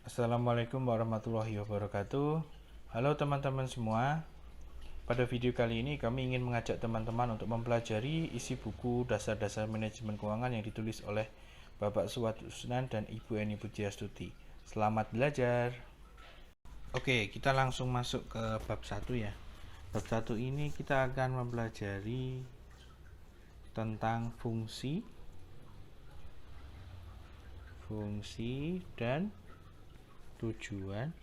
Assalamualaikum warahmatullahi wabarakatuh. Halo teman-teman semua. Pada video kali ini kami ingin mengajak teman-teman untuk mempelajari isi buku Dasar-dasar Manajemen Keuangan yang ditulis oleh Bapak Suwad Usnan dan Ibu Eni Pujiastuti. Selamat belajar. Oke, kita langsung masuk ke bab 1 ya. Bab 1 ini kita akan mempelajari tentang fungsi dan tujuan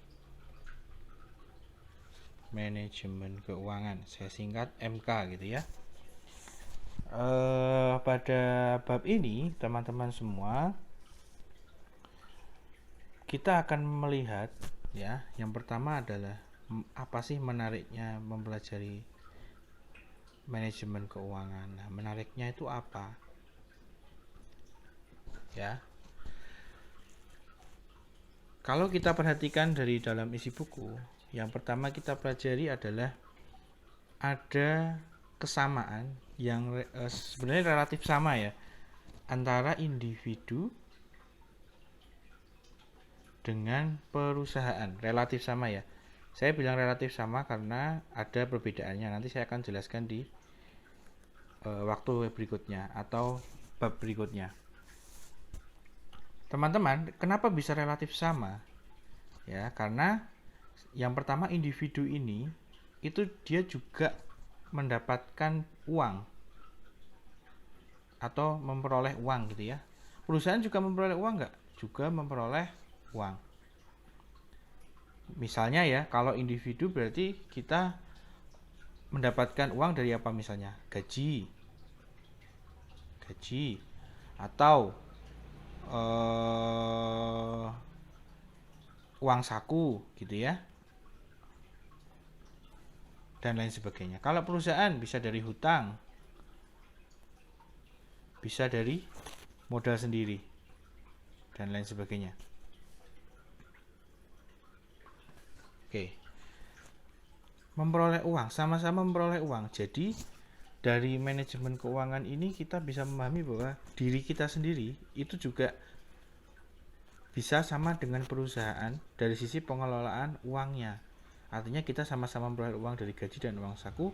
manajemen keuangan. Saya singkat MK gitu ya. Pada bab ini teman-teman semua kita akan melihat ya, yang pertama adalah apa sih menariknya mempelajari manajemen keuangan. Nah, menariknya itu apa? Ya. Kalau kita perhatikan dari dalam isi buku, yang pertama kita pelajari adalah ada kesamaan yang sebenarnya relatif sama ya antara individu dengan perusahaan. Relatif sama ya. Saya bilang relatif sama karena ada perbedaannya. Nanti saya akan jelaskan di waktu berikutnya atau bab berikutnya. Teman-teman, kenapa bisa relatif sama? Ya, karena yang pertama individu ini itu dia juga mendapatkan uang atau memperoleh uang gitu ya. Perusahaan juga memperoleh uang nggak? Juga memperoleh uang. Misalnya ya, kalau individu berarti kita mendapatkan uang dari apa misalnya? Gaji atau uang saku gitu ya, dan lain sebagainya. Kalau perusahaan bisa dari hutang, bisa dari modal sendiri, dan lain sebagainya. Oke, memperoleh uang, sama-sama memperoleh uang. Jadi dari manajemen keuangan ini kita bisa memahami bahwa diri kita sendiri itu juga bisa sama dengan perusahaan dari sisi pengelolaan uangnya. Artinya kita sama-sama memperoleh uang dari gaji dan uang saku,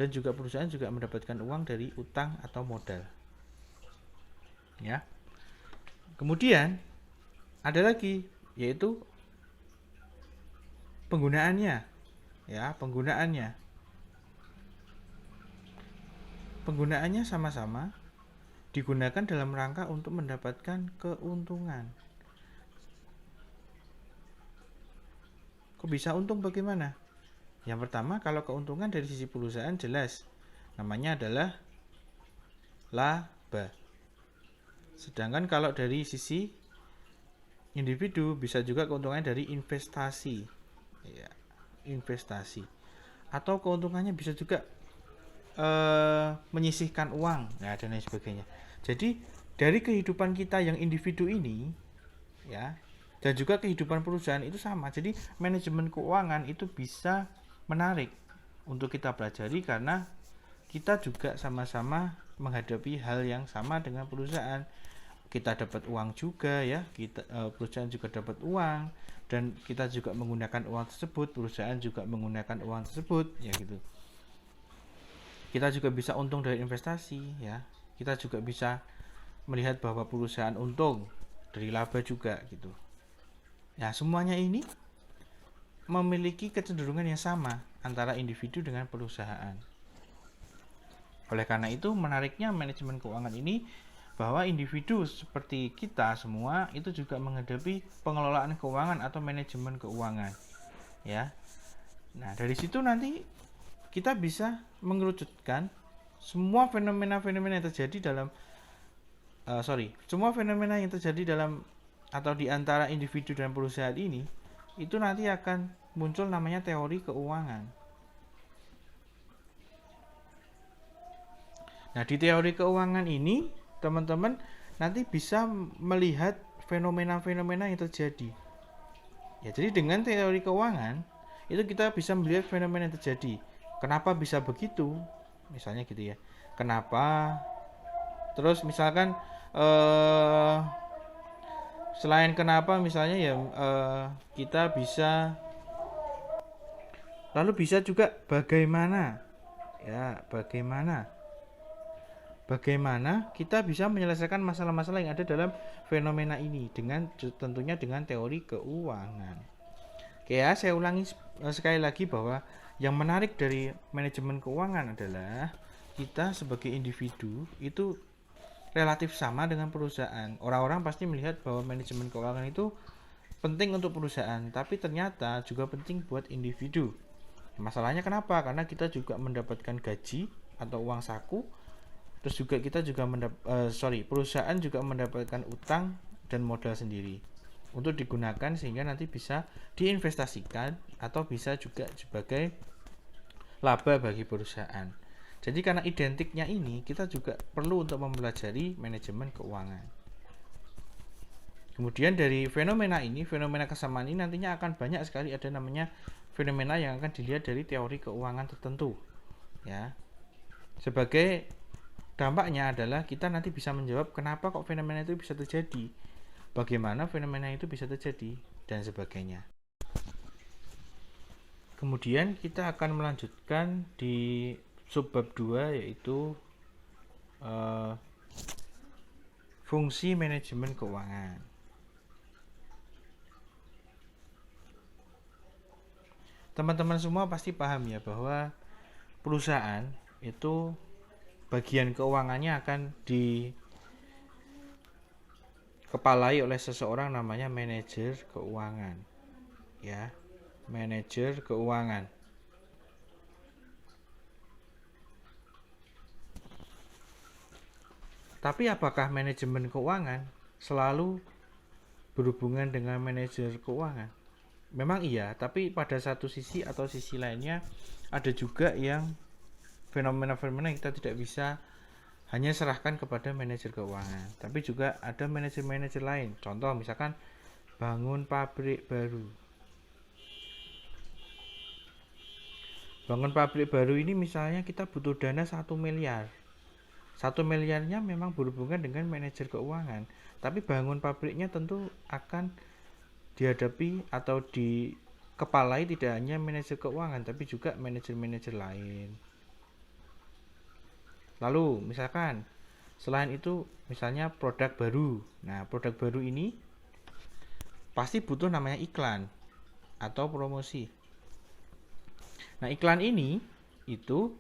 dan juga perusahaan juga mendapatkan uang dari utang atau modal. Ya. Kemudian ada lagi yaitu penggunaannya. Ya, Penggunaannya sama-sama digunakan dalam rangka untuk mendapatkan keuntungan. Kok bisa untung bagaimana? Yang pertama, kalau keuntungan dari sisi perusahaan jelas. Namanya adalah laba. Sedangkan kalau dari sisi individu bisa juga keuntungannya dari investasi. Ya, investasi. Atau keuntungannya bisa juga menyisihkan uang, nah, dan lain sebagainya. Jadi dari kehidupan kita yang individu ini ya, dan juga kehidupan perusahaan itu sama. Jadi manajemen keuangan itu bisa menarik untuk kita pelajari karena kita juga sama-sama menghadapi hal yang sama dengan perusahaan. Kita dapat uang juga ya, perusahaan juga dapat uang, dan kita juga menggunakan uang tersebut, perusahaan juga menggunakan uang tersebut, ya gitu. Kita juga bisa untung dari investasi ya. Kita juga bisa melihat bahwa perusahaan untung dari laba juga gitu. Ya, semuanya ini memiliki kecenderungan yang sama antara individu dengan perusahaan. Oleh karena itu, menariknya manajemen keuangan ini bahwa individu seperti kita semua itu juga menghadapi pengelolaan keuangan atau manajemen keuangan. Ya. Nah, dari situ nanti kita bisa mengerucutkan semua fenomena-fenomena yang terjadi dalam semua fenomena yang terjadi dalam atau di antara individu dan perusahaan ini itu nanti akan muncul namanya teori keuangan. Nah, di teori keuangan ini teman-teman nanti bisa melihat fenomena-fenomena yang terjadi. Ya, jadi dengan teori keuangan itu kita bisa melihat fenomena yang terjadi. Kenapa bisa begitu? Misalnya gitu ya. Kenapa? Terus misalkan Selain kenapa misalnya ya kita bisa, lalu bisa juga bagaimana ya, bagaimana kita bisa menyelesaikan masalah-masalah yang ada dalam fenomena ini dengan tentunya dengan teori keuangan. Oke ya, saya ulangi sekali lagi bahwa yang menarik dari manajemen keuangan adalah kita sebagai individu itu relatif sama dengan perusahaan. Orang-orang pasti melihat bahwa manajemen keuangan itu penting untuk perusahaan, tapi ternyata juga penting buat individu. Masalahnya kenapa? Karena kita juga mendapatkan gaji atau uang saku. Terus juga kita juga perusahaan juga mendapatkan utang dan modal sendiri untuk digunakan sehingga nanti bisa diinvestasikan atau bisa juga sebagai laba bagi perusahaan. Jadi karena identiknya ini, kita juga perlu untuk mempelajari manajemen keuangan. Kemudian dari fenomena ini, fenomena kesamaan ini nantinya akan banyak sekali ada namanya fenomena yang akan dilihat dari teori keuangan tertentu. Ya. Sebagai dampaknya adalah kita nanti bisa menjawab kenapa kok fenomena itu bisa terjadi, bagaimana fenomena itu bisa terjadi, dan sebagainya. Kemudian kita akan melanjutkan di subbab 2 yaitu fungsi manajemen keuangan. Teman-teman semua pasti paham ya bahwa perusahaan itu bagian keuangannya akan dikepalai oleh seseorang namanya manajer keuangan. Ya, manajer keuangan. Tapi apakah manajemen keuangan selalu berhubungan dengan manajer keuangan? Memang iya, tapi pada satu sisi atau sisi lainnya ada juga yang fenomena-fenomena yang kita tidak bisa hanya serahkan kepada manajer keuangan, tapi juga ada manajer-manajer lain. Contoh misalkan bangun pabrik baru. Bangun pabrik baru ini misalnya kita butuh dana 1 miliar. 1 miliarnya memang berhubungan dengan manajer keuangan, tapi bangun pabriknya tentu akan dihadapi atau dikepalai tidak hanya manajer keuangan tapi juga manajer-manajer lain. Lalu misalkan selain itu misalnya produk baru. Nah, produk baru ini pasti butuh namanya iklan atau promosi. Nah, iklan ini itu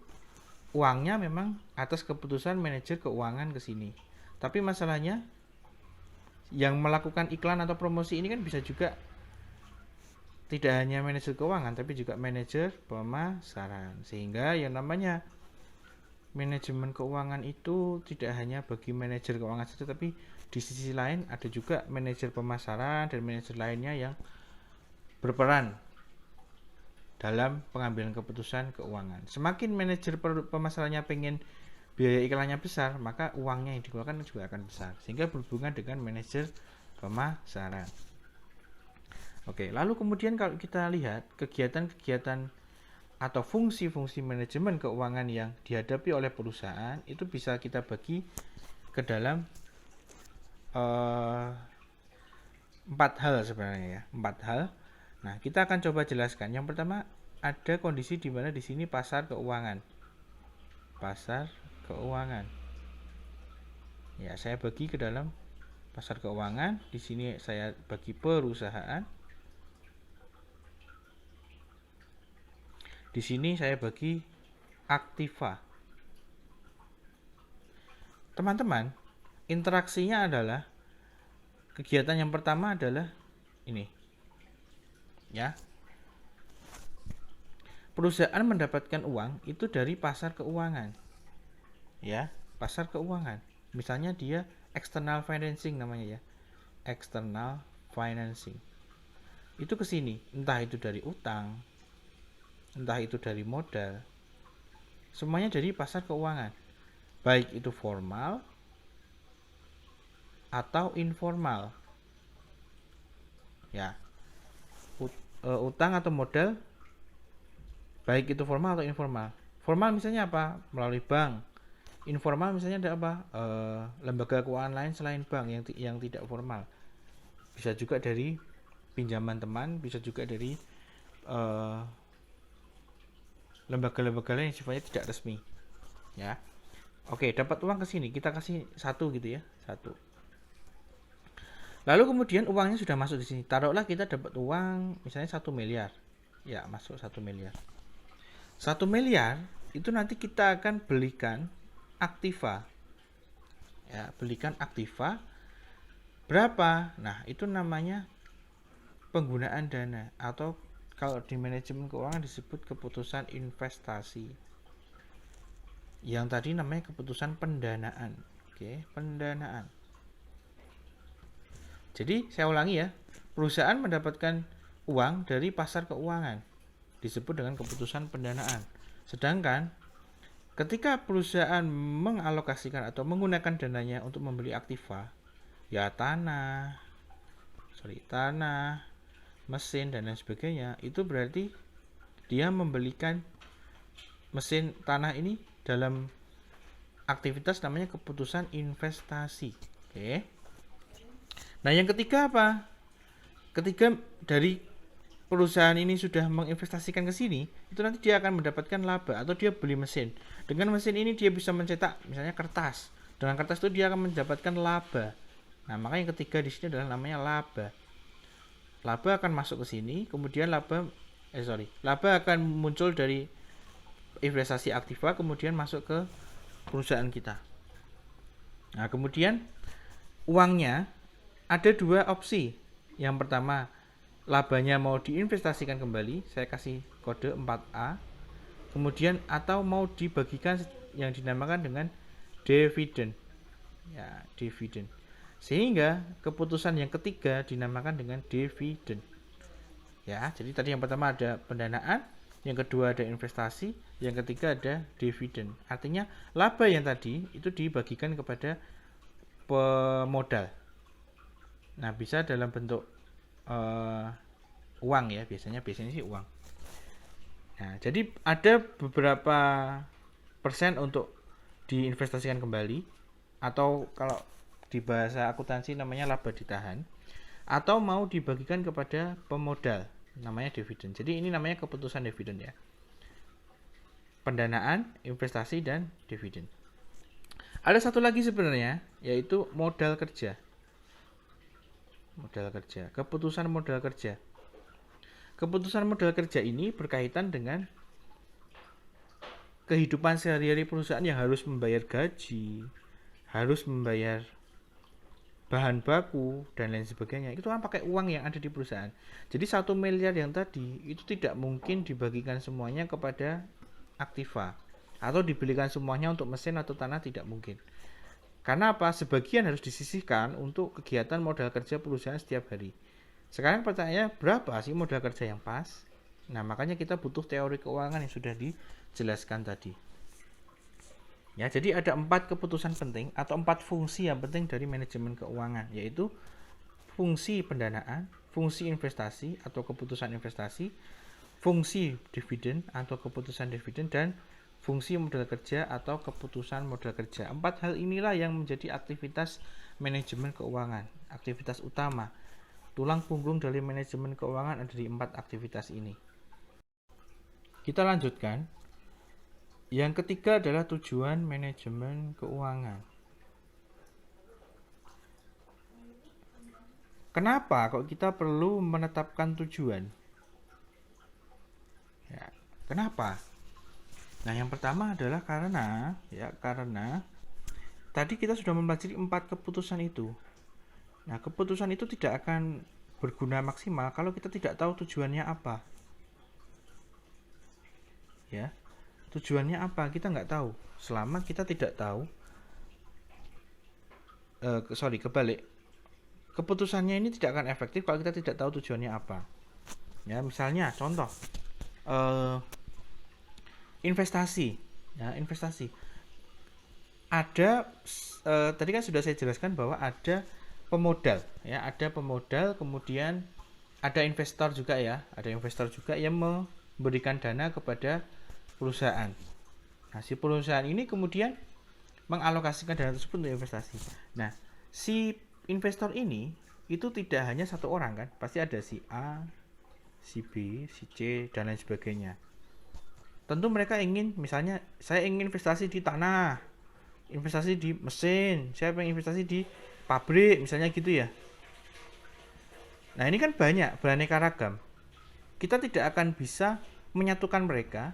uangnya memang atas keputusan manajer keuangan ke sini. Tapi masalahnya yang melakukan iklan atau promosi ini kan bisa juga tidak hanya manajer keuangan tapi juga manajer pemasaran. Sehingga yang namanya manajemen keuangan itu tidak hanya bagi manajer keuangan saja, tapi di sisi lain ada juga manajer pemasaran dan manajer lainnya yang berperan dalam pengambilan keputusan keuangan. Semakin manajer pemasarannya pengen biaya iklannya besar, maka uangnya yang dikeluarkan juga akan besar, sehingga berhubungan dengan manajer pemasaran. Oke, lalu kemudian kalau kita lihat kegiatan-kegiatan atau fungsi-fungsi manajemen keuangan yang dihadapi oleh perusahaan itu bisa kita bagi ke dalam 4 hal sebenarnya ya, 4 hal. Nah, kita akan coba jelaskan. Yang pertama, ada kondisi di mana di sini pasar keuangan. Pasar keuangan. Ya, saya bagi ke dalam pasar keuangan. Di sini saya bagi perusahaan. Di sini saya bagi aktiva. Teman-teman, interaksinya adalah kegiatan yang pertama adalah ini. Ya. Perusahaan mendapatkan uang itu dari pasar keuangan. Ya, pasar keuangan. Misalnya dia external financing namanya ya. External financing. Itu ke sini, entah itu dari utang, entah itu dari modal. Semuanya dari pasar keuangan. Baik itu formal atau informal. Ya. Utang atau modal baik itu formal atau informal. Formal misalnya apa? Melalui bank. Informal misalnya ada apa? Lembaga keuangan lain selain bank yang tidak formal. bisa juga dari pinjaman teman, bisa juga dari lembaga-lembaga lain yang sifatnya tidak resmi, ya. Oke, dapat uang ke sini, kita kasih 1 gitu ya, 1. Lalu kemudian uangnya sudah masuk di sini. Taruhlah kita dapat uang misalnya 1 miliar. Ya, masuk 1 miliar. 1 miliar itu nanti kita akan belikan aktiva. Ya, belikan aktiva berapa? Nah, itu namanya penggunaan dana, atau kalau di manajemen keuangan disebut keputusan investasi. Yang tadi namanya keputusan pendanaan. Oke, pendanaan. Jadi saya ulangi ya, perusahaan mendapatkan uang dari pasar keuangan, disebut dengan keputusan pendanaan. Sedangkan ketika perusahaan mengalokasikan atau menggunakan dananya untuk membeli aktiva, ya tanah, mesin dan lain sebagainya, itu berarti dia membelikan mesin tanah ini dalam aktivitas namanya keputusan investasi. Oke. Nah, yang ketiga apa? Ketika dari perusahaan ini sudah menginvestasikan ke sini, itu nanti dia akan mendapatkan laba, atau dia beli mesin. Dengan mesin ini dia bisa mencetak misalnya kertas. Dengan kertas itu dia akan mendapatkan laba. Nah, maka yang ketiga di sini adalah namanya laba. Laba akan masuk ke sini, kemudian laba akan muncul dari investasi aktiva, kemudian masuk ke perusahaan kita. Nah, kemudian uangnya ada 2 opsi. Yang pertama, labanya mau diinvestasikan kembali, saya kasih kode 4A. Kemudian atau mau dibagikan yang dinamakan dengan dividen. Ya, dividen. Sehingga keputusan yang ketiga dinamakan dengan dividen. Ya, jadi tadi yang pertama ada pendanaan, yang kedua ada investasi, yang ketiga ada dividen. Artinya laba yang tadi itu dibagikan kepada pemodal. Nah, bisa dalam bentuk uang ya, biasanya sih uang. Nah, jadi ada beberapa persen untuk diinvestasikan kembali, atau kalau di bahasa akuntansi namanya laba ditahan, atau mau dibagikan kepada pemodal, namanya dividen. Jadi ini namanya keputusan dividen ya. Pendanaan, investasi, dan dividen. Ada satu lagi sebenarnya, yaitu modal kerja. Keputusan modal kerja. Keputusan modal kerja ini berkaitan dengan kehidupan sehari-hari perusahaan yang harus membayar gaji, harus membayar bahan baku, dan lain sebagainya. Itu kan pakai uang yang ada di perusahaan. Jadi 1 miliar yang tadi itu tidak mungkin dibagikan semuanya kepada aktiva, atau dibelikan semuanya untuk mesin atau tanah, tidak mungkin. Karena apa? Sebagian harus disisihkan untuk kegiatan modal kerja perusahaan setiap hari. Sekarang pertanyaannya, berapa sih modal kerja yang pas? Nah, makanya kita butuh teori keuangan yang sudah dijelaskan tadi. Ya, jadi ada 4 keputusan penting atau 4 fungsi yang penting dari manajemen keuangan, yaitu fungsi pendanaan, fungsi investasi atau keputusan investasi, fungsi dividen atau keputusan dividen, dan fungsi modal kerja atau keputusan modal kerja. 4 hal inilah yang menjadi aktivitas manajemen keuangan, aktivitas utama. Tulang punggung dari manajemen keuangan ada di 4 aktivitas ini. Kita lanjutkan. Yang ketiga adalah tujuan manajemen keuangan. Kenapa kok kita perlu menetapkan tujuan? Ya, kenapa? Nah, yang pertama adalah karena tadi kita sudah mempelajari 4 keputusan itu. Nah, keputusan itu tidak akan berguna maksimal kalau kita tidak tahu tujuannya apa. Ya, tujuannya apa? Kita nggak tahu. Selama kita tidak tahu, kebalik. Keputusannya ini tidak akan efektif kalau kita tidak tahu tujuannya apa. Ya, misalnya contoh, investasi. Ya, investasi. Ada tadi kan sudah saya jelaskan bahwa ada pemodal, ya, ada pemodal, kemudian ada investor juga ya, ada investor juga yang memberikan dana kepada perusahaan. Nah, si perusahaan ini kemudian mengalokasikan dana tersebut untuk investasi. Nah, si investor ini itu tidak hanya satu orang kan, pasti ada si A, si B, si C, dan lain sebagainya. Tentu mereka ingin, misalnya saya ingin investasi di tanah, investasi di mesin, saya pengen investasi di pabrik, misalnya gitu ya. Nah ini kan banyak, beraneka ragam. Kita tidak akan bisa menyatukan mereka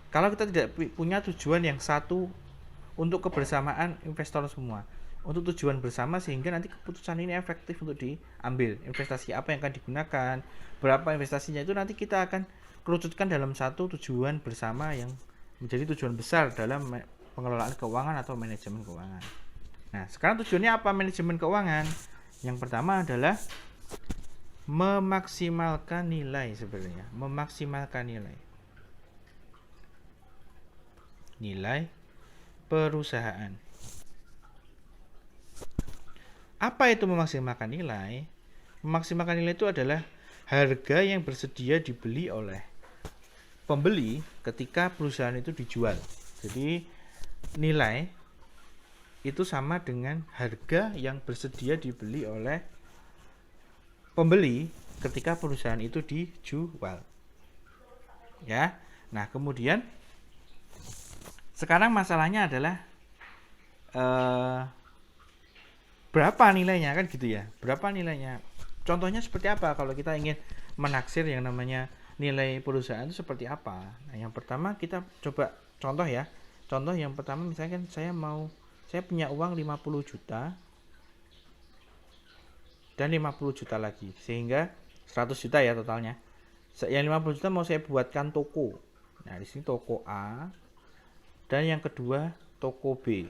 kalau kita tidak punya tujuan yang satu untuk kebersamaan investor semua, untuk tujuan bersama, sehingga nanti keputusan ini efektif untuk diambil. Investasi apa yang akan digunakan, berapa investasinya, itu nanti kita akan kerucutkan dalam satu tujuan bersama yang menjadi tujuan besar dalam pengelolaan keuangan atau manajemen keuangan. Nah sekarang tujuannya apa manajemen keuangan? Yang pertama adalah memaksimalkan nilai, sebenarnya memaksimalkan nilai perusahaan. Apa itu memaksimalkan nilai? Memaksimalkan nilai itu adalah harga yang bersedia dibeli oleh pembeli ketika perusahaan itu dijual. Jadi nilai itu sama dengan harga yang bersedia dibeli oleh pembeli ketika perusahaan itu dijual. Ya. Nah, kemudian sekarang masalahnya adalah berapa nilainya, kan gitu ya. Berapa nilainya? Contohnya seperti apa kalau kita ingin menaksir yang namanya nilai perusahaan itu seperti apa? Nah, yang pertama kita coba contoh ya. Contoh yang pertama misalnya kan saya punya uang 50 juta dan 50 juta lagi, sehingga 100 juta ya totalnya. Yang 50 juta mau saya buatkan toko. Nah, di sini toko A dan yang kedua toko B.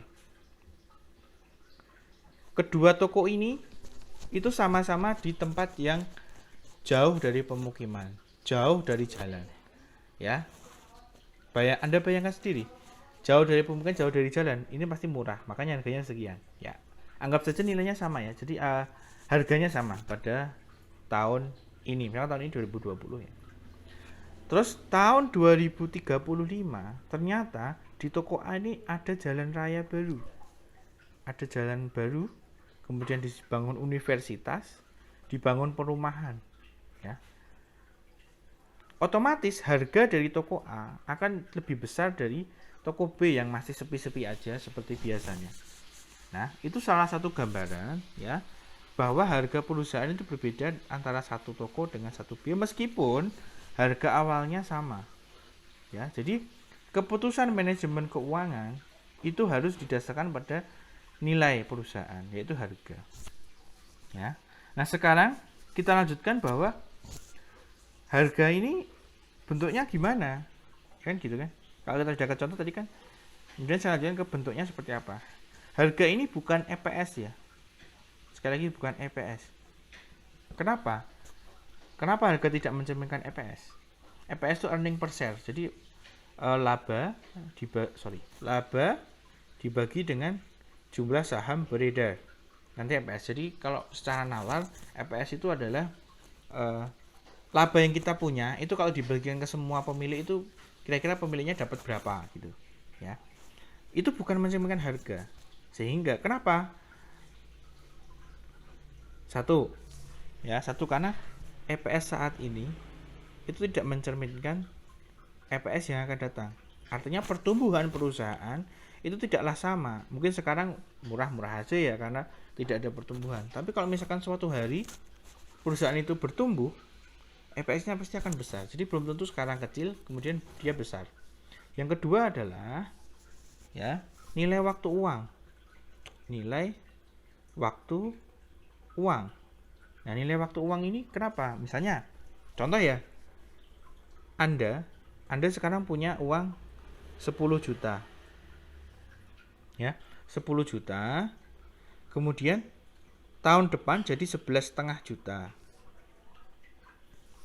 Kedua toko ini itu sama-sama di tempat yang jauh dari pemukiman, jauh dari jalan. Ya. Anda bayangkan sendiri. Jauh dari pemukiman, jauh dari jalan, ini pasti murah, makanya harganya sekian. Ya. Anggap saja nilainya sama ya. Jadi harganya sama pada tahun ini. Misalnya tahun ini 2020 ya. Terus tahun 2035 ternyata di toko A ini ada jalan raya baru. Ada jalan baru, kemudian dibangun universitas, dibangun perumahan, ya. Otomatis harga dari toko A akan lebih besar dari toko B yang masih sepi-sepi aja seperti biasanya. Nah, itu salah satu gambaran ya bahwa harga perusahaan itu berbeda antara satu toko dengan satu B meskipun harga awalnya sama. Ya, jadi keputusan manajemen keuangan itu harus didasarkan pada nilai perusahaan, yaitu harga. Ya. Nah, sekarang kita lanjutkan bahwa harga ini bentuknya gimana? Kan gitu kan? Kalau kita sudah ke contoh tadi kan. Kemudian saya lanjutkan ke bentuknya seperti apa. Harga ini bukan EPS ya. Sekali lagi bukan EPS. Kenapa? Kenapa harga tidak mencerminkan EPS? EPS itu earning per share. Jadi laba dibagi dengan jumlah saham beredar. Nanti EPS. Jadi kalau secara nalar EPS itu adalah laba yang kita punya itu kalau dibagikan ke semua pemilik itu kira-kira pemiliknya dapat berapa gitu. Ya. Itu bukan mencerminkan harga. Sehingga kenapa? Satu karena EPS saat ini itu tidak mencerminkan EPS yang akan datang. Artinya pertumbuhan perusahaan itu tidaklah sama. Mungkin sekarang murah-murah aja ya karena tidak ada pertumbuhan. Tapi kalau misalkan suatu hari perusahaan itu bertumbuh, EPS-nya pasti akan besar. Jadi belum tentu sekarang kecil, kemudian dia besar. Yang kedua adalah ya, nilai waktu uang. Nilai waktu uang. Nah, nilai waktu uang ini kenapa? Misalnya, contoh ya, Anda sekarang punya uang 10 juta. Ya, 10 juta. Kemudian tahun depan jadi 11,5 juta.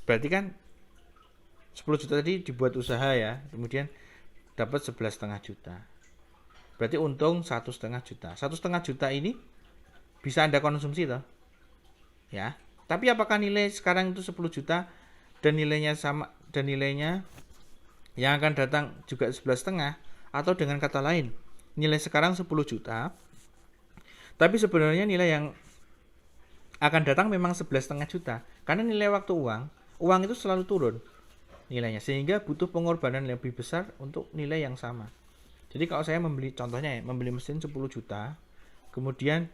Berarti kan 10 juta tadi dibuat usaha ya, kemudian dapat 11,5 juta. Berarti untung 1,5 juta. 1,5 juta ini bisa Anda konsumsi toh? Ya. Tapi apakah nilai sekarang itu 10 juta dan nilainya sama dan nilainya yang akan datang juga 11,5, atau dengan kata lain, nilai sekarang 10 juta tapi sebenarnya nilai yang akan datang memang 11,5 juta. Karena nilai waktu uang itu selalu turun nilainya, sehingga butuh pengorbanan lebih besar untuk nilai yang sama. Jadi kalau saya membeli, contohnya ya, membeli mesin 10 juta, kemudian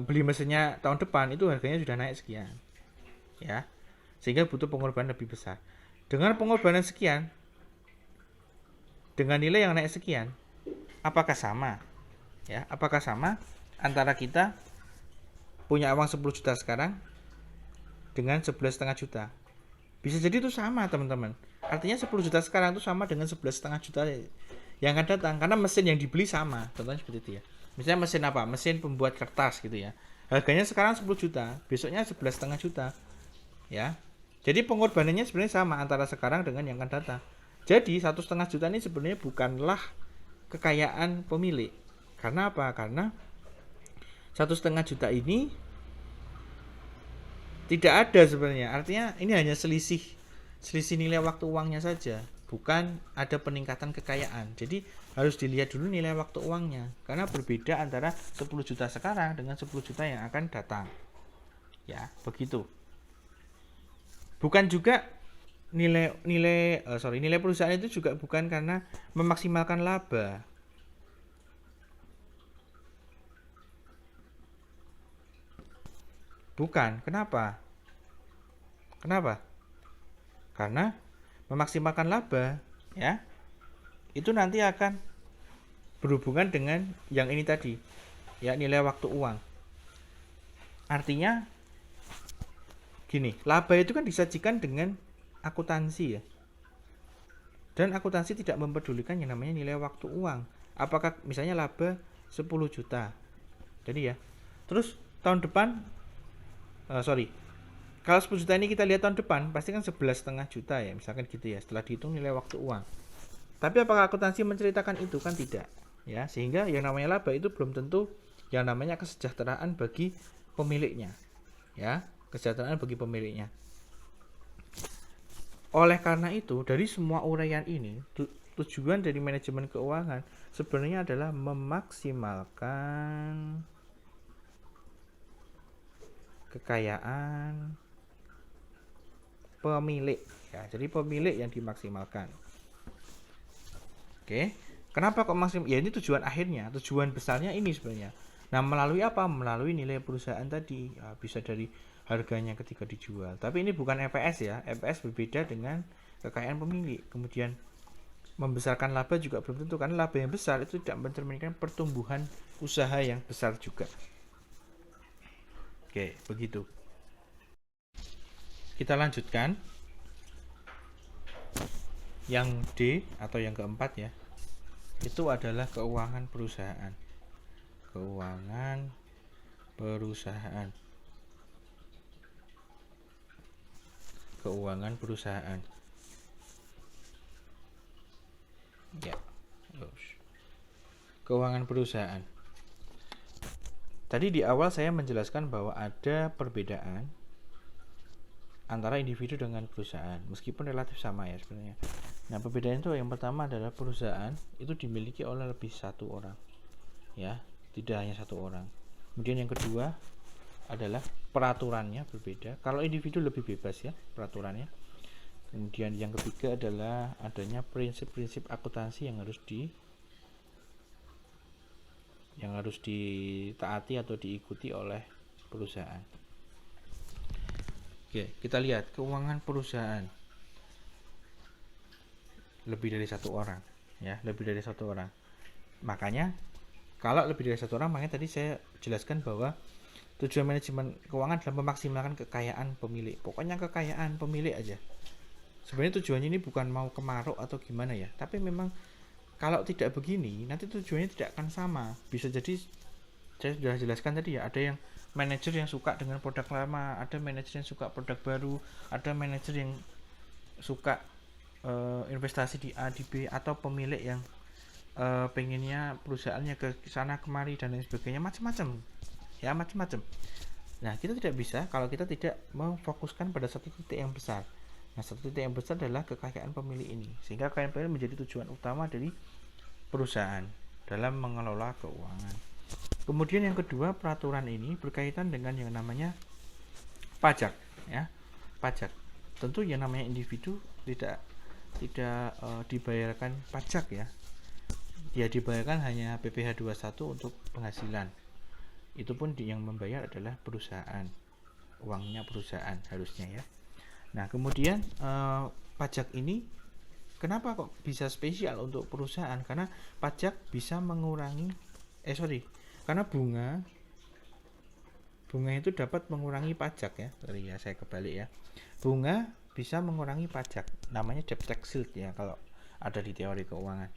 beli mesinnya tahun depan, itu harganya sudah naik sekian, ya, sehingga butuh pengorbanan lebih besar. Dengan pengorbanan sekian, dengan nilai yang naik sekian, apakah sama? Ya, apakah sama antara kita punya uang 10 juta sekarang dengan 11,5 juta? Bisa jadi itu sama, teman-teman. Artinya 10 juta sekarang itu sama dengan 11,5 juta yang akan datang, karena mesin yang dibeli sama. Contohnya seperti itu ya. Misalnya mesin apa? Mesin pembuat kertas gitu ya. Harganya sekarang 10 juta, besoknya 11,5 juta. Ya. Jadi pengorbanannya sebenarnya sama antara sekarang dengan yang akan datang. Jadi 1,5 juta ini sebenarnya bukanlah kekayaan pemilik. Karena apa? Karena 1,5 juta ini tidak ada sebenarnya. Artinya ini hanya selisih nilai waktu uangnya saja, bukan ada peningkatan kekayaan. Jadi harus dilihat dulu nilai waktu uangnya, karena berbeda antara 10 juta sekarang dengan 10 juta yang akan datang. Ya, begitu. Bukan juga nilai perusahaan itu juga bukan karena memaksimalkan laba. Bukan. Kenapa? Karena memaksimalkan laba, ya, itu nanti akan berhubungan dengan yang ini tadi, ya, nilai waktu uang. Artinya gini, laba itu kan disajikan dengan akuntansi, ya, dan akuntansi tidak mempedulikan yang namanya nilai waktu uang. Apakah misalnya laba 10 juta, jadi ya, terus tahun depan kalau 10 juta ini kita lihat tahun depan, pasti kan 11,5 juta ya, misalkan gitu ya, setelah dihitung nilai waktu uang. Tapi apakah akuntansi menceritakan itu? Kan tidak, ya, sehingga yang namanya laba itu belum tentu yang namanya kesejahteraan bagi pemiliknya, ya, kesejahteraan bagi pemiliknya. Oleh karena itu, dari semua uraian ini, tujuan dari manajemen keuangan sebenarnya adalah memaksimalkan kekayaan pemilik, ya. Jadi pemilik yang dimaksimalkan. Oke, kenapa kok maksimal? Ya, ini tujuan akhirnya, tujuan besarnya ini sebenarnya. Nah, melalui apa? Melalui nilai perusahaan tadi, ya, bisa dari harganya ketika dijual. Tapi ini bukan EPS ya, EPS berbeda dengan kekayaan pemilik. Kemudian membesarkan laba juga belum tentu, karena laba yang besar itu tidak mencerminkan pertumbuhan usaha yang besar juga. Oke, begitu. Kita lanjutkan yang D atau yang keempat ya. Itu adalah keuangan perusahaan. Keuangan perusahaan. Keuangan perusahaan. Ya. Keuangan perusahaan. Tadi di awal saya menjelaskan bahwa ada perbedaan antara individu dengan perusahaan, meskipun relatif sama ya sebenarnya. Nah, perbedaan itu yang pertama adalah perusahaan itu dimiliki oleh lebih satu orang, ya, tidak hanya satu orang. Kemudian yang kedua adalah peraturannya berbeda. Kalau individu lebih bebas ya peraturannya. Kemudian yang ketiga adalah adanya prinsip-prinsip akuntansi yang harus ditaati atau diikuti oleh perusahaan. Oke, kita lihat keuangan perusahaan. Lebih dari satu orang, ya, lebih dari satu orang. Makanya kalau lebih dari satu orang, makanya tadi saya jelaskan bahwa tujuan manajemen keuangan adalah memaksimalkan kekayaan pemilik. Pokoknya kekayaan pemilik aja. Sebenarnya tujuannya ini bukan mau kemaruk atau gimana ya, tapi memang kalau tidak begini, nanti tujuannya tidak akan sama. Bisa jadi, saya sudah jelaskan tadi ya, ada yang manajer yang suka dengan produk lama, ada manajer yang suka produk baru, ada manajer yang suka investasi di A, di B, atau pemilik yang pengennya perusahaannya ke sana kemari dan lain sebagainya, macam-macam. Ya, macam-macam. Nah, kita tidak bisa kalau kita tidak memfokuskan pada satu titik yang besar. Nah, satu titik yang besar adalah kekayaan pemilik ini, sehingga kekayaan pemilik menjadi tujuan utama dari perusahaan dalam mengelola keuangan. Kemudian yang kedua, peraturan ini berkaitan dengan yang namanya pajak, ya. Pajak. Tentu yang namanya individu tidak dibayarkan pajak, ya. Dia dibayarkan hanya PPh 21 untuk penghasilan. Itu pun yang membayar adalah perusahaan. Uangnya perusahaan harusnya, ya. Nah, kemudian pajak ini kenapa kok bisa spesial untuk perusahaan? Karena pajak bisa mengurangi karena bunga itu dapat mengurangi pajak, ya. Sorry ya, saya kebalik ya. Bunga bisa mengurangi pajak. Namanya debt tax shield, ya, kalau ada di teori keuangan.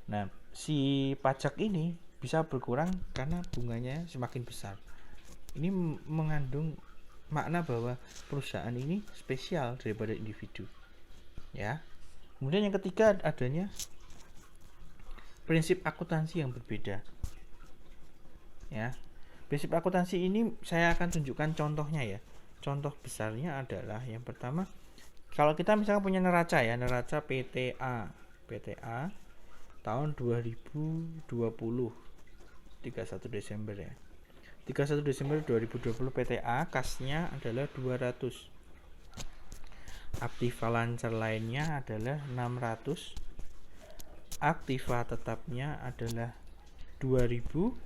Nah, si pajak ini bisa berkurang karena bunganya semakin besar. Ini mengandung makna bahwa perusahaan ini spesial daripada individu, ya. Kemudian yang ketiga, adanya prinsip akuntansi yang berbeda, ya. Prinsip akuntansi ini saya akan tunjukkan contohnya, ya. Contoh besarnya adalah yang pertama, kalau kita misalnya punya neraca, ya, neraca PTA tahun 2020 31 Desember, ya. 31 Desember 2020 PTA kasnya adalah 200. Aktiva lancar lainnya adalah 600. Aktiva tetapnya adalah 2000.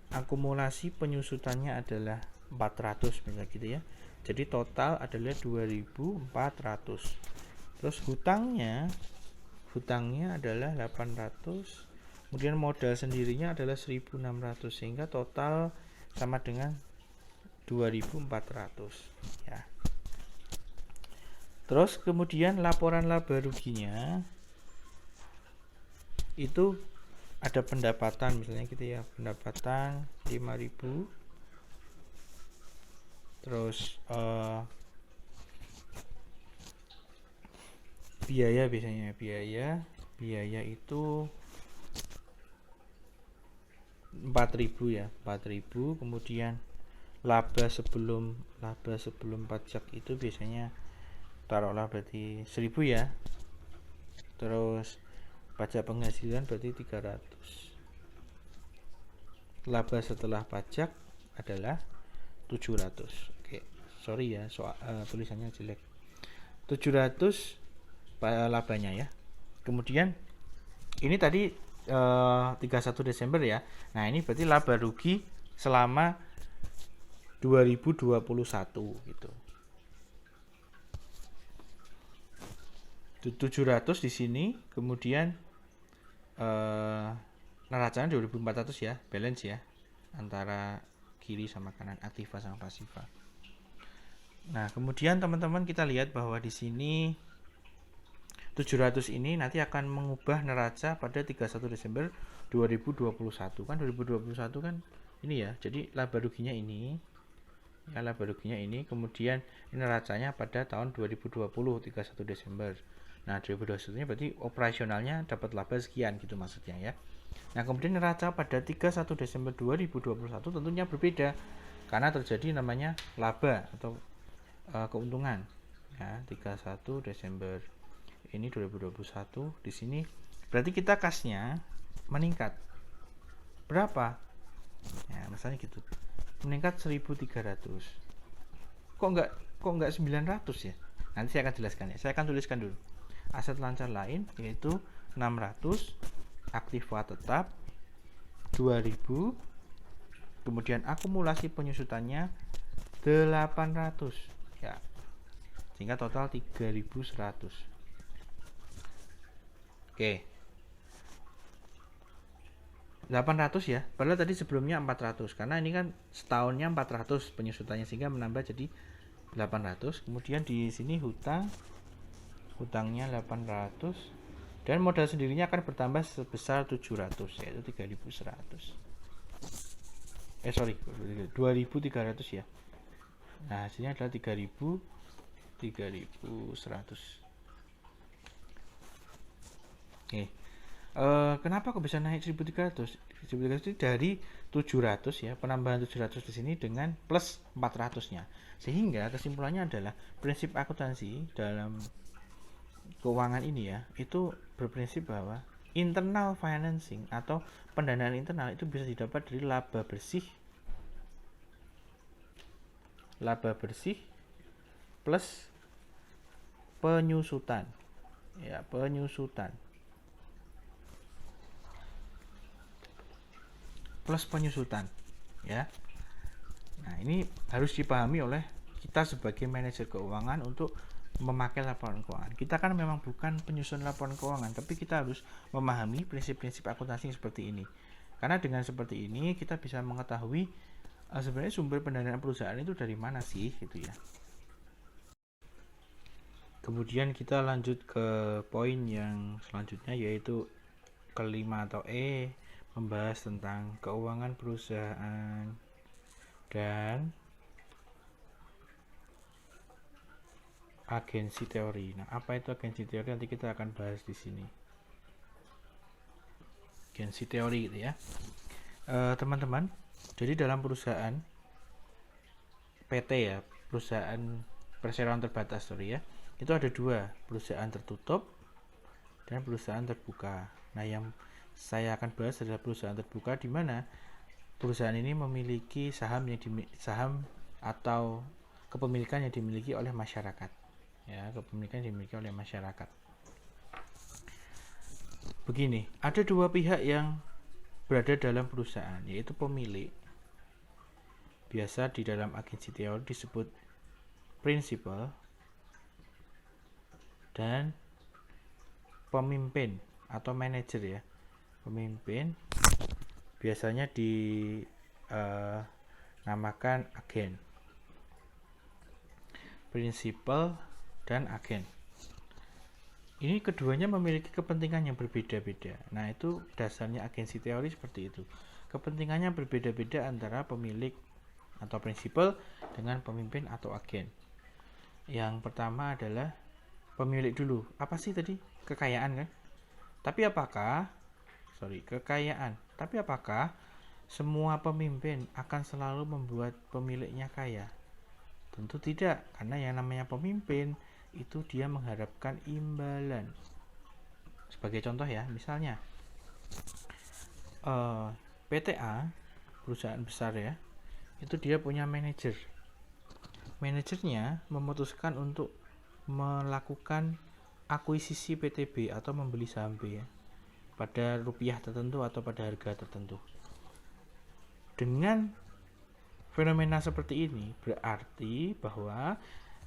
Akumulasi penyusutannya adalah 400 misalnya gitu, ya. Jadi total adalah 2400. Terus hutangnya adalah 800. Kemudian modal sendirinya adalah 1600, sehingga total sama dengan 2400, ya. Terus kemudian laporan laba ruginya itu ada pendapatan misalnya gitu, ya, pendapatan 5.000. Terus biaya biasanya biaya itu 4.000, ya, 4.000. Kemudian laba sebelum pajak itu biasanya taruhlah berarti 1.000, ya. Terus pajak penghasilan berarti 300. Laba setelah pajak adalah 700. Oke, sorry ya, tulisannya jelek. 700 labanya, ya. Kemudian ini tadi 31 Desember, ya. Nah, ini berarti laba rugi selama 2021 gitu. 700 di sini, kemudian neracanya 2400, ya, balance, ya, antara kiri sama kanan, aktiva sama pasiva. Nah, kemudian teman-teman kita lihat bahwa di sini 700 ini nanti akan mengubah neraca pada 31 Desember 2021. Kan 2021 kan ini, ya. Jadi laba ruginya ini, ya, laba ruginya ini, kemudian ini neracanya pada tahun 2020 31 Desember. Nah, 2021 ini berarti operasionalnya dapat laba sekian gitu maksudnya, ya. Nah, kemudian neraca pada 31 Desember 2021 tentunya berbeda karena terjadi namanya laba atau keuntungan, ya. 31 Desember ini 2021 di sini berarti kita kasnya meningkat berapa? Ya, misalnya gitu. Meningkat 1.300. Kok enggak 900, ya? Nanti saya akan jelaskan, ya. Saya akan tuliskan dulu. Aset lancar lain yaitu 600, aktiva tetap 2000, kemudian akumulasi penyusutannya 800, ya. Sehingga total 3.100. Oke. 800, ya. Padahal tadi sebelumnya 400 karena ini kan setahunnya 400 penyusutannya sehingga menambah jadi 800. Kemudian di sini hutangnya 800 dan modal sendirinya akan bertambah sebesar 700, yaitu 3.100. 2.300, ya. Nah, hasilnya adalah 3.100. Oke. Kenapa kok bisa naik 1.300? 1.300 itu dari 700, ya, penambahan 700 di sini dengan plus 400-nya. Sehingga kesimpulannya adalah prinsip akuntansi dalam keuangan ini, ya, itu berprinsip bahwa internal financing atau pendanaan internal itu bisa didapat dari laba bersih plus penyusutan, ya, penyusutan ya. Nah, ini harus dipahami oleh kita sebagai manajer keuangan untuk memakai laporan keuangan. Kita kan memang bukan penyusun laporan keuangan, tapi kita harus memahami prinsip-prinsip akuntansi seperti ini. Karena dengan seperti ini kita bisa mengetahui sebenarnya sumber pendanaan perusahaan itu dari mana sih, gitu ya. Kemudian kita lanjut ke poin yang selanjutnya, yaitu kelima atau E, membahas tentang keuangan perusahaan dan agensi teori. Nah, apa itu agensi teori? Nanti kita akan bahas di sini. Agensi teori gitu ya. Teman-teman, jadi dalam perusahaan PT ya, perusahaan perseroan terbatas ya, itu ada dua, perusahaan tertutup dan perusahaan terbuka. Nah, yang saya akan bahas adalah perusahaan terbuka, di mana perusahaan ini memiliki saham atau kepemilikan yang dimiliki oleh masyarakat. Ya, kepemilikan yang dimiliki oleh masyarakat. Begini, ada dua pihak yang berada dalam perusahaan, yaitu pemilik. Biasa di dalam agensi teori disebut principal, dan pemimpin atau manajer ya. Pemimpin biasanya dinamakan agen. Principal dan agen. Ini keduanya memiliki kepentingan yang berbeda-beda. Nah, itu dasarnya agensi teori seperti itu. Kepentingannya berbeda-beda antara pemilik atau prinsipal dengan pemimpin atau agen. Yang pertama adalah pemilik dulu. Apa sih tadi? Kekayaan kan? Kekayaan. Tapi apakah semua pemimpin akan selalu membuat pemiliknya kaya? Tentu tidak, karena yang namanya pemimpin itu dia mengharapkan imbalan. Sebagai contoh ya, misalnya PTA, perusahaan besar ya, itu dia punya manajer. Manajernya memutuskan untuk melakukan akuisisi PTB atau membeli saham B ya, pada rupiah tertentu atau pada harga tertentu. Dengan fenomena seperti ini berarti bahwa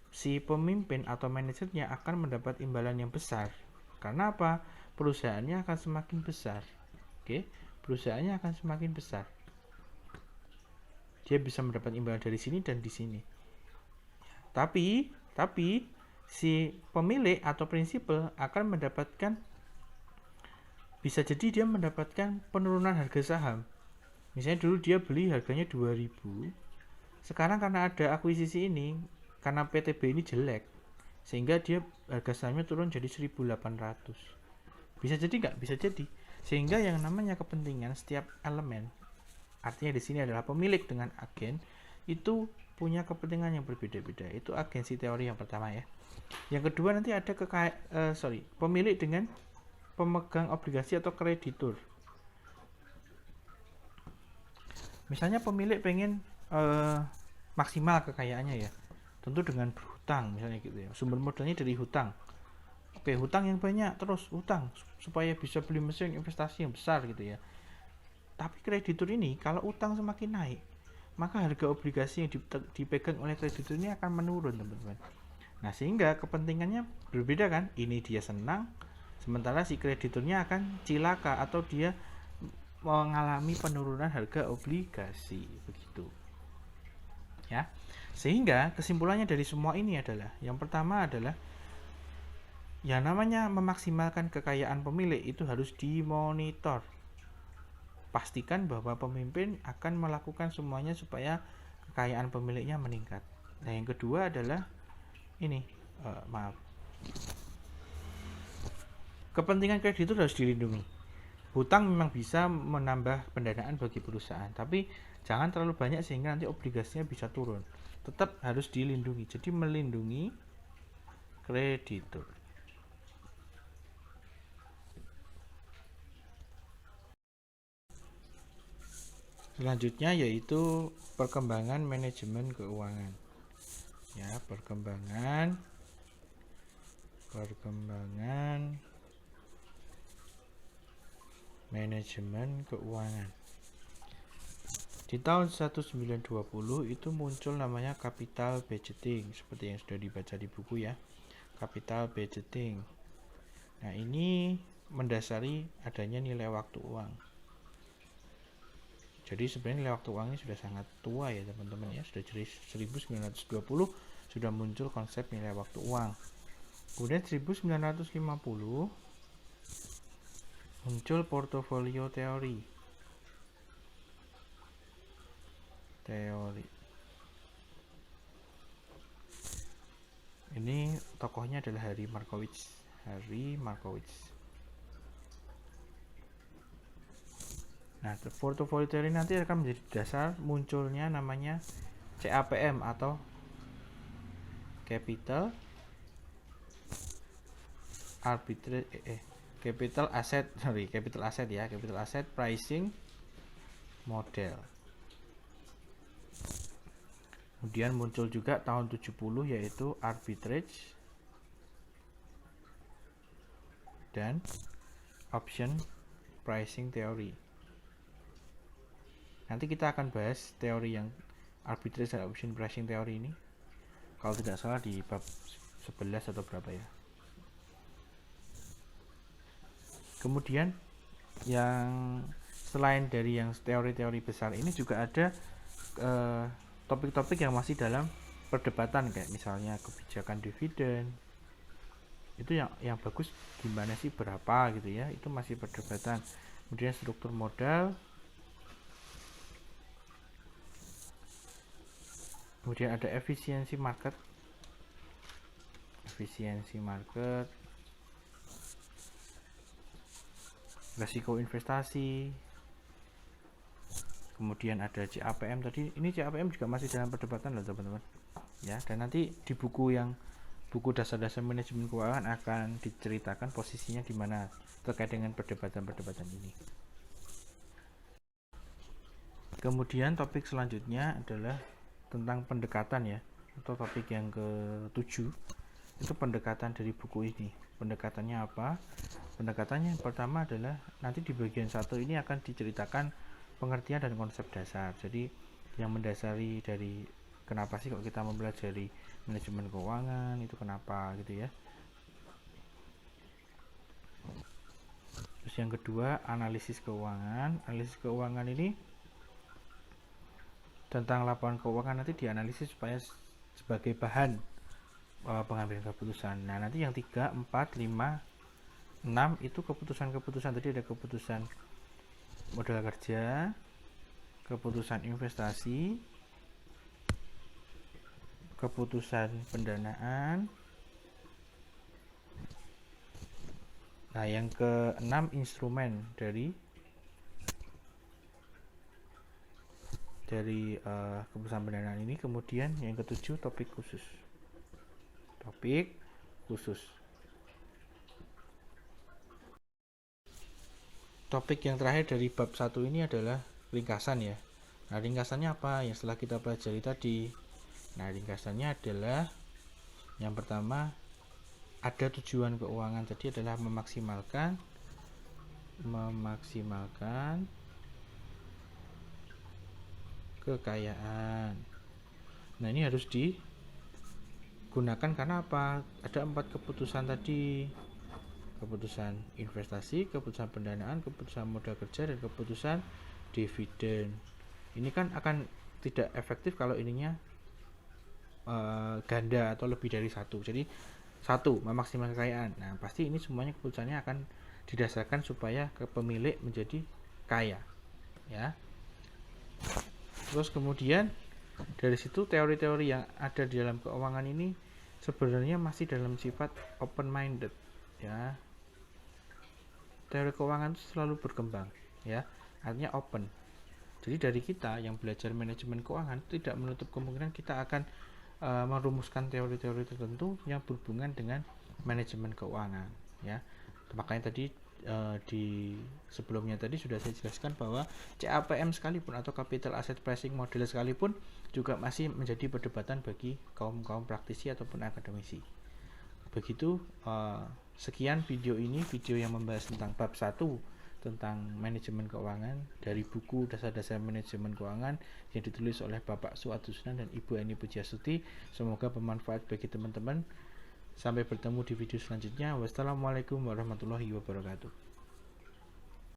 si pemimpin atau manajernya akan mendapat imbalan yang besar. Karena apa? Perusahaannya akan semakin besar. Oke, perusahaannya akan semakin besar. Dia bisa mendapat imbalan dari sini dan di sini. Tapi si pemilik atau prinsipal akan mendapatkan, bisa jadi dia mendapatkan penurunan harga saham. Misalnya dulu dia beli harganya 2.000. Sekarang karena ada akuisisi ini, karena PTB ini jelek, sehingga dia harga sahamnya turun jadi 1.800. Bisa jadi nggak? Bisa jadi. Sehingga yang namanya kepentingan setiap elemen, artinya di sini adalah pemilik dengan agen, itu punya kepentingan yang berbeda-beda. Itu agensi teori yang pertama ya. Yang kedua nanti ada pemilik dengan pemegang obligasi atau kreditur. Misalnya pemilik pengen maksimal kekayaannya ya, tentu dengan berhutang misalnya gitu ya, sumber modalnya dari hutang. Oke, hutang yang banyak, terus hutang supaya bisa beli mesin investasi yang besar gitu ya. Tapi kreditur ini kalau utang semakin naik, maka harga obligasi yang dipegang oleh kreditur ini akan menurun, teman-teman. Nah, sehingga kepentingannya berbeda kan. Ini dia senang, sementara si krediturnya akan cilaka atau dia mengalami penurunan harga obligasi, begitu. Ya. Sehingga kesimpulannya dari semua ini adalah, yang pertama adalah yang namanya memaksimalkan kekayaan pemilik itu harus dimonitor. Pastikan bahwa pemimpin akan melakukan semuanya supaya kekayaan pemiliknya meningkat. Nah, yang kedua adalah ini, kepentingan kreditur harus dilindungi. Hutang memang bisa menambah pendanaan bagi perusahaan, tapi jangan terlalu banyak sehingga nanti obligasinya bisa turun. Tetap harus dilindungi, jadi melindungi kreditur. Selanjutnya yaitu perkembangan manajemen keuangan. Ya, perkembangan manajemen keuangan. Di tahun 1920 itu muncul namanya capital budgeting, seperti yang sudah dibaca di buku ya. Capital budgeting. Nah, ini mendasari adanya nilai waktu uang. Jadi sebenarnya nilai waktu uang ini sudah sangat tua ya teman-teman ya. Sudah dari 1920 sudah muncul konsep nilai waktu uang. Kemudian 1950 muncul portofolio teori. Ini tokohnya adalah Harry Markowitz. Nah, portofolio teori nanti akan menjadi dasar munculnya namanya CAPM atau Capital Asset Pricing Model. Kemudian muncul juga tahun 70 yaitu arbitrage dan option pricing theory. Nanti kita akan bahas teori yang arbitrage dan option pricing theory ini kalau tidak salah di bab 11 atau berapa ya. Kemudian yang selain dari yang teori-teori besar ini juga ada topik-topik yang masih dalam perdebatan, kayak misalnya kebijakan dividen. Itu yang bagus gimana sih, berapa gitu ya, itu masih perdebatan. Kemudian struktur modal, kemudian ada efisiensi market, resiko investasi. Kemudian ada CAPM tadi. Ini CAPM juga masih dalam perdebatan loh teman-teman ya. Dan nanti di buku dasar-dasar manajemen keuangan akan diceritakan posisinya di mana terkait dengan perdebatan ini. Kemudian topik selanjutnya adalah tentang pendekatan ya, atau topik yang ke-7 itu pendekatan dari buku ini. Pendekatannya apa? Pendekatannya yang pertama adalah nanti di bagian 1 ini akan diceritakan pengertian dan konsep dasar. Jadi yang mendasari dari kenapa sih kalau kita mempelajari manajemen keuangan itu kenapa gitu ya. Terus yang kedua, analisis keuangan. Analisis keuangan ini tentang laporan keuangan nanti dianalisis supaya sebagai bahan pengambilan keputusan. Nah, nanti yang 3, 4, 5, 6 itu keputusan-keputusan. Tadi ada keputusan modal kerja, keputusan investasi, keputusan pendanaan. Nah, yang ke-6 instrumen dari keputusan pendanaan ini. Kemudian yang ke-7 topik khusus. Topik yang terakhir dari bab 1 ini adalah ringkasan ya. Nah, ringkasannya apa? Yang setelah kita pelajari tadi. Nah, ringkasannya adalah yang pertama, ada tujuan keuangan tadi adalah memaksimalkan kekayaan. Nah, ini harus digunakan karena apa? Ada 4 keputusan tadi. Keputusan investasi, keputusan pendanaan, keputusan modal kerja, dan keputusan dividen. Ini kan akan tidak efektif kalau ininya ganda atau lebih dari 1. Jadi 1, memaksimalkan kekayaan. Nah, pasti ini semuanya keputusannya akan didasarkan supaya pemilik menjadi kaya ya. Terus kemudian dari situ teori-teori yang ada di dalam keuangan ini sebenarnya masih dalam sifat open minded ya. Teori keuangan itu selalu berkembang ya, artinya open. Jadi dari kita yang belajar manajemen keuangan tidak menutup kemungkinan kita akan merumuskan teori-teori tertentu yang berhubungan dengan manajemen keuangan ya. Makanya tadi di sebelumnya tadi sudah saya jelaskan bahwa CAPM sekalipun atau Capital Asset Pricing Model sekalipun juga masih menjadi perdebatan bagi kaum praktisi ataupun akademisi. Begitu, sekian video ini, video yang membahas tentang bab 1 tentang manajemen keuangan dari buku Dasar-Dasar Manajemen Keuangan yang ditulis oleh Bapak Suad Husnan dan Ibu Eni Pujiastuti. Semoga bermanfaat bagi teman-teman. Sampai bertemu di video selanjutnya. Wassalamualaikum warahmatullahi wabarakatuh.